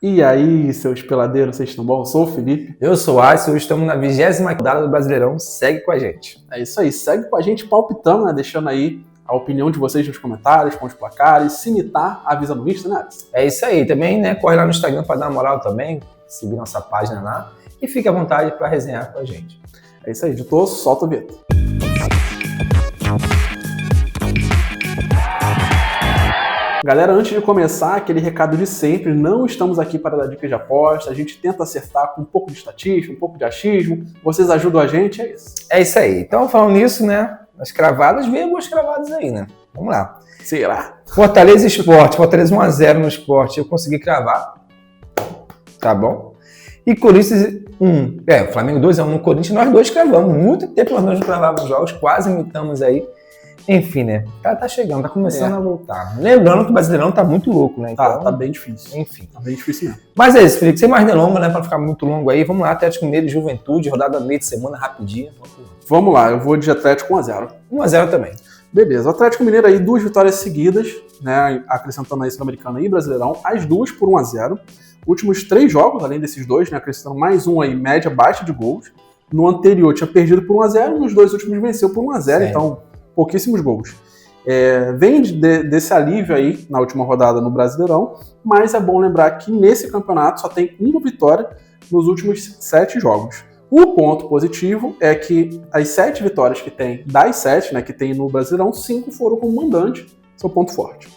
E aí, seus peladeiros, vocês estão bom? Eu sou o Felipe. Eu sou o Alisson, hoje estamos na 20ª rodada do Brasileirão. Segue com a gente. É isso aí, segue com a gente palpitando, né? Deixando aí a opinião de vocês nos comentários, com os placares. Se imitar, avisa no Insta, né, Alisson? É isso aí. Também, né? Corre lá no Instagram para dar uma moral também, seguir nossa página lá e fique à vontade para resenhar com a gente. É isso aí, editor, solta o vinheta. Galera, antes de começar, aquele recado de sempre, não estamos aqui para dar dicas de aposta, a gente tenta acertar com um pouco de estatística, um pouco de achismo, vocês ajudam a gente, é isso. É isso aí. Então, falando nisso, né, as cravadas, veio algumas cravadas aí, né? Vamos lá. Será? Fortaleza Sport, Fortaleza 1-0 no Sport, eu consegui cravar, tá bom? E Corinthians 1, Flamengo 2-1 no Corinthians, nós dois cravamos, muito tempo nós não cravávamos jogos, quase imitamos aí. Enfim, né? Tá chegando, tá começando a voltar. Lembrando que o Brasileirão tá muito louco, né? Então, tá bem difícil. Enfim. Tá bem difícil mesmo. Mas é isso, Felipe. Sem mais delongas, né? Pra ficar muito longo aí. Vamos lá, Atlético Mineiro e Juventude, rodada meio de semana, rapidinho. Vamos lá, eu vou de Atlético 1-0. 1-0 também. Beleza, o Atlético Mineiro aí, 2 vitórias seguidas, né? Acrescentando aí Sul-Americana e Brasileirão, as duas por 1-0. Últimos 3 jogos, além desses dois, né? Acrescentando mais um aí, média baixa de gols. No anterior tinha perdido por 1-0, nos 2 últimos venceu por 1-0, então pouquíssimos gols. Vem desse alívio aí na última rodada no Brasileirão, mas é bom lembrar que nesse campeonato só tem uma vitória nos últimos 7 jogos. O ponto positivo é que as 7 vitórias que tem, das 7, né, que tem no Brasileirão, 5 foram como mandante, seu ponto forte.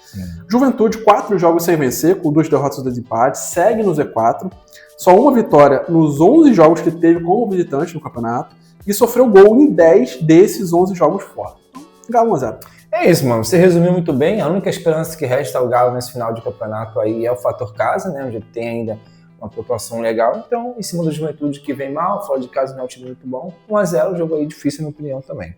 Juventude, 4 jogos sem vencer, com 2 derrotas e 2 empates, segue no Z4, só uma vitória nos 11 jogos que teve como visitante no campeonato, e sofreu gol em 10 desses 11 jogos fora. Então, Galo 1-0. É isso, mano. Você resumiu muito bem. A única esperança que resta ao Galo nesse final de campeonato aí é o fator casa, né? Onde tem ainda uma pontuação legal. Então, em cima da Juventude que vem mal, fora de casa não é um time muito bom. 1-0, jogo aí difícil, na minha opinião, também.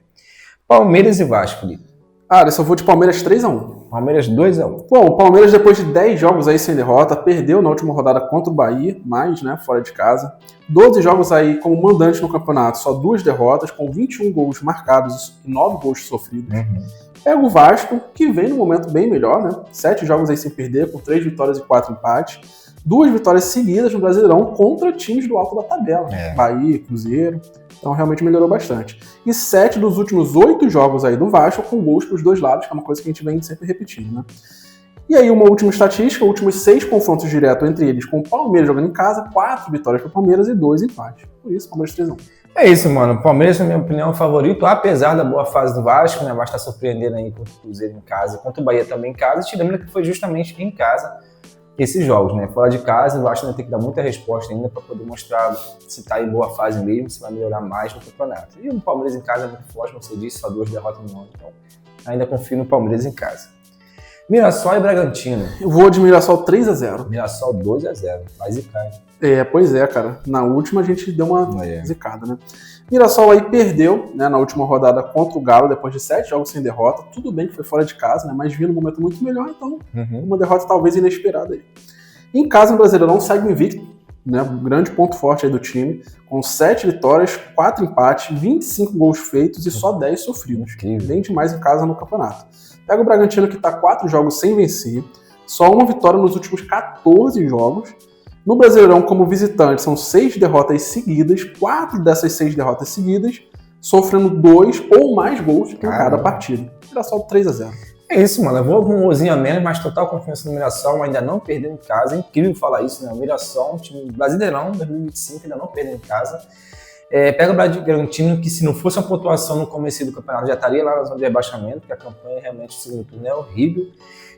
Palmeiras e Vasco, Felipe. Eu só vou de Palmeiras 3-1. Palmeiras 2-1. Bom, o Palmeiras, depois de 10 jogos aí sem derrota, perdeu na última rodada contra o Bahia, mas, né, fora de casa. 12 jogos aí como mandante no campeonato, só 2 derrotas, com 21 gols marcados e 9 gols sofridos. Pega o Vasco, que vem num momento bem melhor, né? 7 jogos aí sem perder, com 3 vitórias e 4 empates. 2 vitórias seguidas no Brasileirão contra times do alto da tabela. Bahia, Cruzeiro. Então realmente melhorou bastante. E 7 dos últimos 8 jogos aí do Vasco com gols para os dois lados, que é uma coisa que a gente vem sempre repetindo, né? E aí uma última estatística, últimos 6 confrontos diretos entre eles, com o Palmeiras jogando em casa, 4 vitórias para o Palmeiras e 2 empates. Por isso, Palmeiras 3-1. É isso, mano. O Palmeiras, na minha opinião, é o favorito, apesar da boa fase do Vasco, né? O Vasco tá surpreendendo aí contra o Cruzeiro em casa, contra o Bahia também em casa. Te lembra que foi justamente em casa esses jogos, né? Fora de casa, o Vasco ainda tem que dar muita resposta ainda para poder mostrar se tá em boa fase mesmo, se vai melhorar mais no campeonato. E o Palmeiras em casa é muito forte, como você disse, só 2 derrotas no ano, então ainda confio no Palmeiras em casa. Mirassol e Bragantino. Eu vou de Mirassol 3-0. Mirassol 2-0, vai zicar. Pois é, cara. Na última a gente deu uma zicada, né? Mirassol aí perdeu, né, na última rodada contra o Galo, depois de 7 jogos sem derrota. Tudo bem que foi fora de casa, né, mas vinha num momento muito melhor, então uma derrota talvez inesperada aí. Em casa, no Brasileirão, segue o invicto, né, um grande ponto forte aí do time, com 7 vitórias, 4 empates, 25 gols feitos e só 10 sofridos. Bem demais em casa no campeonato. Pega o Bragantino, que está 4 jogos sem vencer, só uma vitória nos últimos 14 jogos. No Brasileirão, como visitante, são 6 derrotas seguidas, 4 dessas 6 derrotas seguidas, sofrendo 2 ou mais gols em cada partida. Mirassol 3-0. É isso, mano. Eu vou com um golzinho a menos, mas total confiança no Mirassol, ainda não perdeu em casa. É incrível falar isso, né? O Mirassol, um time Brasileirão 2025, ainda não perdeu em casa. Pega o Bragantino, que se não fosse uma pontuação no começo do campeonato, já estaria lá na zona de rebaixamento, porque a campanha realmente do segundo turno é horrível.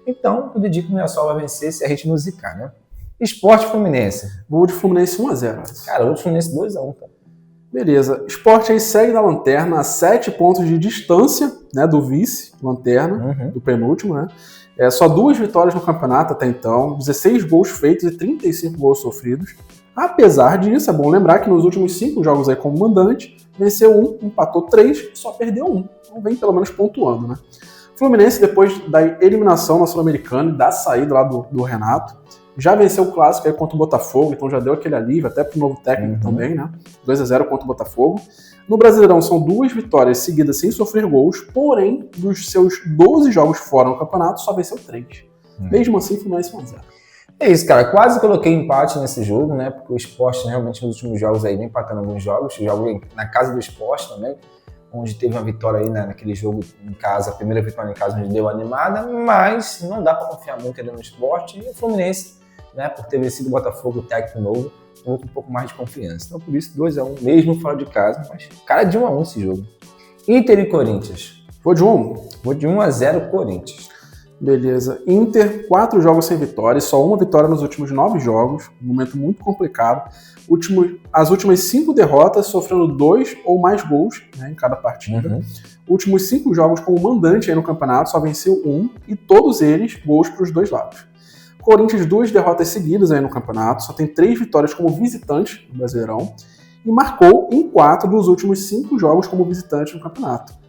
Então, eu dedico que o Mirassol vai vencer se a gente não zicar, né? Sport Fluminense. Vou de Fluminense 1-0. Cara, o Fluminense 2-1, cara. Beleza. Sport aí segue na lanterna a 7 pontos de distância, né, do vice-lanterna, do penúltimo, né? Só 2 vitórias no campeonato até então, 16 gols feitos e 35 gols sofridos. Apesar disso, é bom lembrar que nos últimos 5 jogos aí como mandante, venceu 1, empatou 3, só perdeu 1. Então vem pelo menos pontuando, né? Fluminense, depois da eliminação na Sul-Americana e da saída lá do Renato, já venceu o clássico aí contra o Botafogo, então já deu aquele alívio, até pro novo técnico também, né? 2-0 contra o Botafogo. No Brasileirão são 2 vitórias seguidas sem sofrer gols, porém, dos seus 12 jogos fora no campeonato, só venceu 3. Mesmo assim, Fluminense 1-0. É isso, cara. Quase coloquei empate nesse jogo, né? Porque o Sport realmente nos últimos jogos aí vem empatando alguns jogos. Eu jogo na casa do Sport também, onde teve uma vitória aí naquele jogo em casa, a primeira vitória em casa, onde deu animada, mas não dá para confiar muito ali no Sport. E o Fluminense, né, por ter vencido o Botafogo, técnico novo, com um pouco mais de confiança. Então, por isso, 2-1, mesmo fora de casa, mas cara, de 1-1 esse jogo. Inter e Corinthians. Vou de 1. Vou de 1-0 Corinthians. Beleza. Inter, 4 jogos sem vitória, só uma vitória nos últimos 9 jogos, um momento muito complicado. As últimas 5 derrotas, sofrendo 2 ou mais gols, né, em cada partida. Últimos 5 jogos como mandante aí no campeonato, só venceu 1, e todos eles gols para os dois lados. Corinthians, 2 derrotas seguidas aí no campeonato, só tem 3 vitórias como visitante no Brasileirão, e marcou em 4 dos últimos 5 jogos como visitante no campeonato.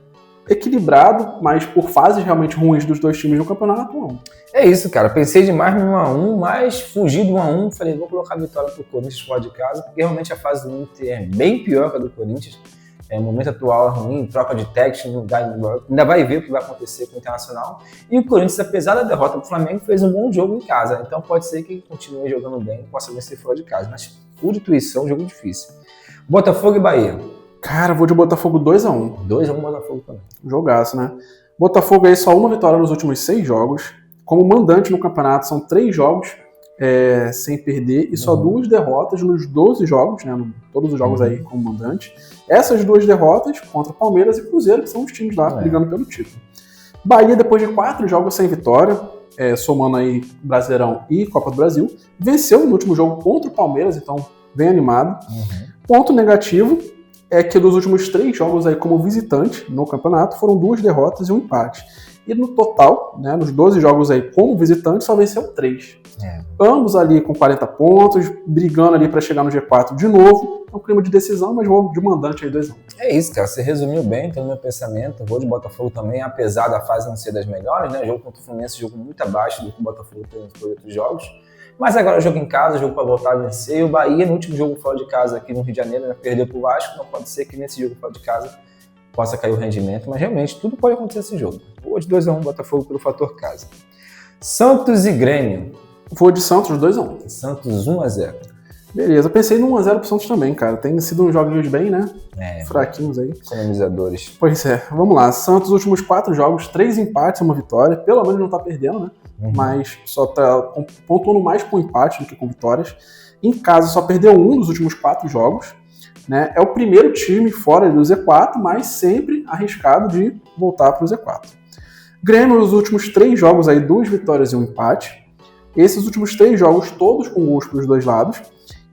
Equilibrado, mas por fases realmente ruins dos dois times no campeonato, não. É isso, cara. Pensei demais no 1-1, mas fugi do 1-1. Falei, vou colocar a vitória pro Corinthians fora de casa, porque realmente a fase do Inter é bem pior que a do Corinthians. O momento atual é ruim, troca de técnico, ainda vai ver o que vai acontecer com o Internacional. E o Corinthians, apesar da derrota pro Flamengo, fez um bom jogo em casa. Então pode ser que continue jogando bem e possa vencer fora de casa. Mas, por intuição, jogo difícil. Botafogo e Bahia. Cara, vou de Botafogo 2-1. 2-1 Botafogo também. Jogaço, né? Botafogo aí só uma vitória nos últimos 6 jogos. Como mandante no campeonato, são 3 jogos sem perder e só 2 derrotas nos 12 jogos, né? Todos os jogos aí como mandante. Essas 2 derrotas contra Palmeiras e Cruzeiro, que são os times lá brigando pelo título. Bahia, depois de 4 jogos sem vitória, somando aí Brasileirão e Copa do Brasil, venceu no último jogo contra o Palmeiras, então bem animado. Ponto negativo é que dos últimos 3 jogos aí como visitante no campeonato, foram 2 derrotas e um empate. E no total, né, nos 12 jogos aí como visitante, só venceu 3. Ambos ali com 40 pontos, brigando ali para chegar no G4 de novo. É um clima de decisão, mas vou de mandante aí 2-1. É isso, cara. Você resumiu bem todo o meu pensamento. Vou de Botafogo também, apesar da fase não ser das melhores, né? Jogo contra o Fluminense, jogo muito abaixo do que o Botafogo teve nos outros jogos. Mas agora jogo em casa, jogo para voltar a vencer. E o Bahia, no último jogo fora de casa aqui no Rio de Janeiro, né, perdeu pro Vasco. Não pode ser que nesse jogo fora de casa possa cair o rendimento, mas realmente tudo pode acontecer nesse jogo. Vou de 2-1 Botafogo pelo fator casa. Santos e Grêmio. Vou de Santos 2-1. Santos 1-0. Beleza, pensei no 1-0 pro Santos também, cara. Tem sido uns jogos bem, né? Fraquinhos aí. Economizadores. Pois é, vamos lá. Santos, últimos 4 jogos, 3 empates e uma vitória. Pelo menos não tá perdendo, né? Mas só tá pontuando mais com empate do que com vitórias. Em casa, só perdeu 1 dos últimos 4 jogos. Né? É o primeiro time fora do Z4, mas sempre arriscado de voltar para o Z4. Grêmio, nos últimos 3 jogos, aí, 2 vitórias e um empate. Esses últimos 3 jogos, todos com gols para os dois lados.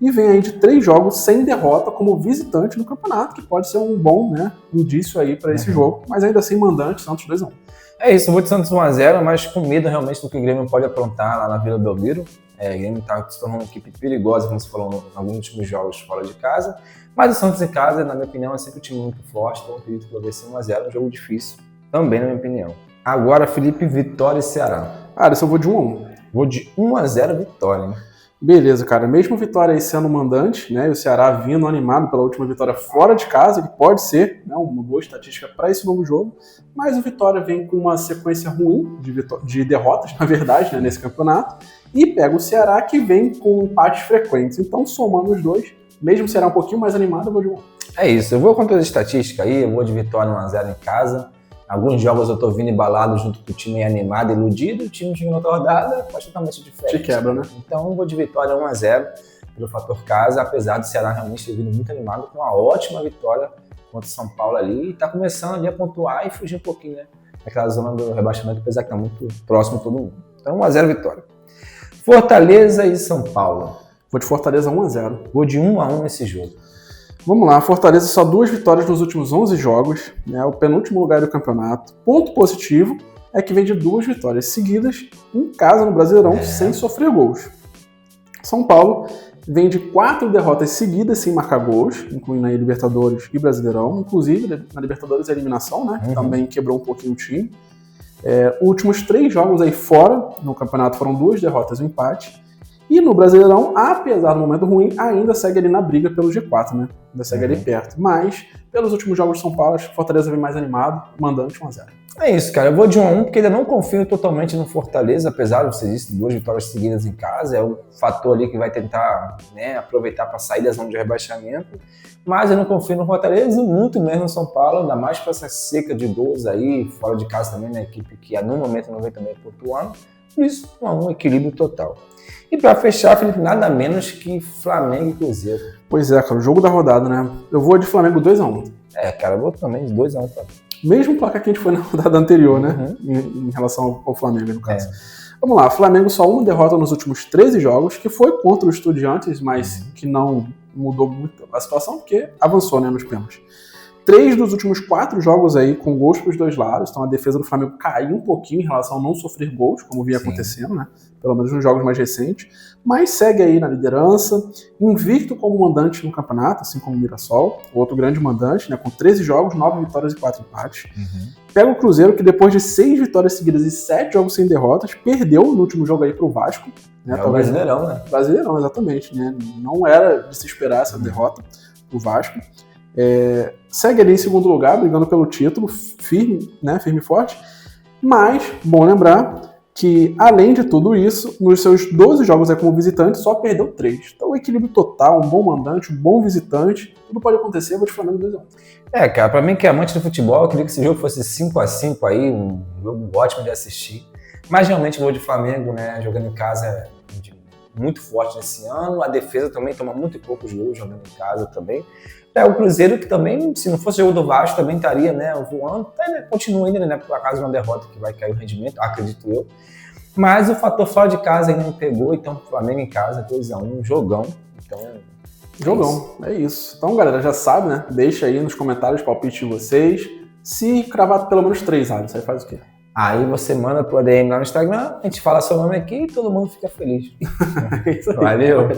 E vem aí de 3 jogos sem derrota como visitante no campeonato, que pode ser um bom, né, indício aí para esse jogo. Mas ainda assim, mandante, Santos 2-1. É isso, eu vou de Santos 1-0, mas com medo realmente do que o Grêmio pode aprontar lá na Vila Belmiro. O Grêmio está se tornando uma equipe perigosa, como você falou, em alguns últimos jogos fora de casa. Mas o Santos em casa, na minha opinião, é sempre um time muito forte, então eu acredito que vai ser 1-0, um jogo difícil, também na minha opinião. Agora, Felipe, Vitória e Ceará. Isso eu vou de 1-1. Vou de 1-0 Vitória, hein? Beleza, cara. Mesmo Vitória aí sendo mandante, né, e o Ceará vindo animado pela última vitória fora de casa, que pode ser, né, uma boa estatística para esse novo jogo, mas o Vitória vem com uma sequência ruim de derrotas, na verdade, né, nesse campeonato, e pega o Ceará, que vem com empates frequentes. Então, somando os dois, mesmo o Ceará um pouquinho mais animado, eu vou de 1-1. É isso, eu vou com toda a estatística aí, eu vou de Vitória 1-0 em casa. Alguns jogos eu tô vindo embalado junto com o time animado, iludido, o time de outra rodada faz totalmente diferente. Te quebra, né? Então eu vou de Vitória 1-0 pelo fator casa, apesar do Ceará realmente ter vindo muito animado, com uma ótima vitória contra o São Paulo ali, e tá começando ali a pontuar e fugir um pouquinho, né, daquela zona do rebaixamento, apesar que tá muito próximo de todo mundo. Então 1-0 Vitória. Fortaleza e São Paulo. Vou de Fortaleza 1-0. Vou de 1-1 nesse jogo. Vamos lá, Fortaleza só 2 vitórias nos últimos 11 jogos, né, o penúltimo lugar do campeonato. Ponto positivo é que vem de 2 vitórias seguidas em casa no Brasileirão, sem sofrer gols. São Paulo vem de 4 derrotas seguidas sem marcar gols, incluindo aí Libertadores e Brasileirão, inclusive na Libertadores a eliminação, né, que também quebrou um pouquinho o time. Os últimos 3 jogos aí fora no campeonato foram 2 derrotas e um empate. E no Brasileirão, apesar do momento ruim, ainda segue ali na briga pelo G4, né? Ainda segue ali perto. Mas, pelos últimos jogos de São Paulo, acho que o Fortaleza vem mais animado, mandante 1-0. É isso, cara. Eu vou de 1-1 porque ainda não confio totalmente no Fortaleza, apesar de você disse 2 vitórias seguidas em casa. É o fator ali que vai tentar, né, aproveitar para sair da zona de rebaixamento. Mas eu não confio no Fortaleza e muito menos no São Paulo, ainda mais com essa seca de gols aí, fora de casa também, na equipe que no momento não vem também pontuando. Por isso, 1-1, equilíbrio total. E para fechar, Felipe, nada menos que Flamengo e Cruzeiro. Pois é, cara, o jogo da rodada, né? Eu vou de Flamengo 2-1. É, cara, eu vou também de 2-1, cara. Mesmo placar que a gente foi na rodada anterior, né? Em relação ao Flamengo, no caso. Vamos lá, Flamengo só uma derrota nos últimos 13 jogos, que foi contra os Estudiantes, mas que não mudou muito a situação, porque avançou, né, nos pênaltis. 3 dos últimos 4 jogos aí com gols para os dois lados, então a defesa do Flamengo caiu um pouquinho em relação a não sofrer gols, como vinha acontecendo, né? Pelo menos nos jogos mais recentes, mas segue aí na liderança, invicto como mandante no campeonato, assim como o Mirassol, outro grande mandante, né? Com 13 jogos, 9 vitórias e 4 empates. Pega o Cruzeiro, que depois de 6 vitórias seguidas e 7 jogos sem derrotas, perdeu no último jogo aí pro Vasco. Né? É o Brasileirão, né? Brasileirão, exatamente. Né? Não era de se esperar essa derrota pro Vasco. Segue ali em segundo lugar, brigando pelo título, firme, né? Firme e forte. Mas, bom lembrar que, além de tudo isso, nos seus 12 jogos como visitante, só perdeu 3. Então, o equilíbrio total, um bom mandante, um bom visitante, tudo pode acontecer, eu vou te falando 2-1. Cara, pra mim que é amante do futebol, eu queria que esse jogo fosse 5-5 aí, um jogo ótimo de assistir. Mas realmente o gol de Flamengo, né, jogando em casa muito forte nesse ano. A defesa também toma muito poucos gols jogando em casa também. O Cruzeiro, que também, se não fosse o jogo do Vasco, também estaria, né, voando. Continua ainda, né, por acaso uma derrota que vai cair o rendimento, acredito eu. Mas o fator fora de casa ainda não pegou, então Flamengo em casa, 2-1, jogão. Então, jogão, é isso. Então, galera, já sabe, né? Deixa aí nos comentários o palpite de vocês. Se cravar pelo menos 3, Alisson, aí faz o quê? Aí você manda pro DM lá no Instagram, a gente fala seu nome aqui e todo mundo fica feliz. É isso aí. Valeu.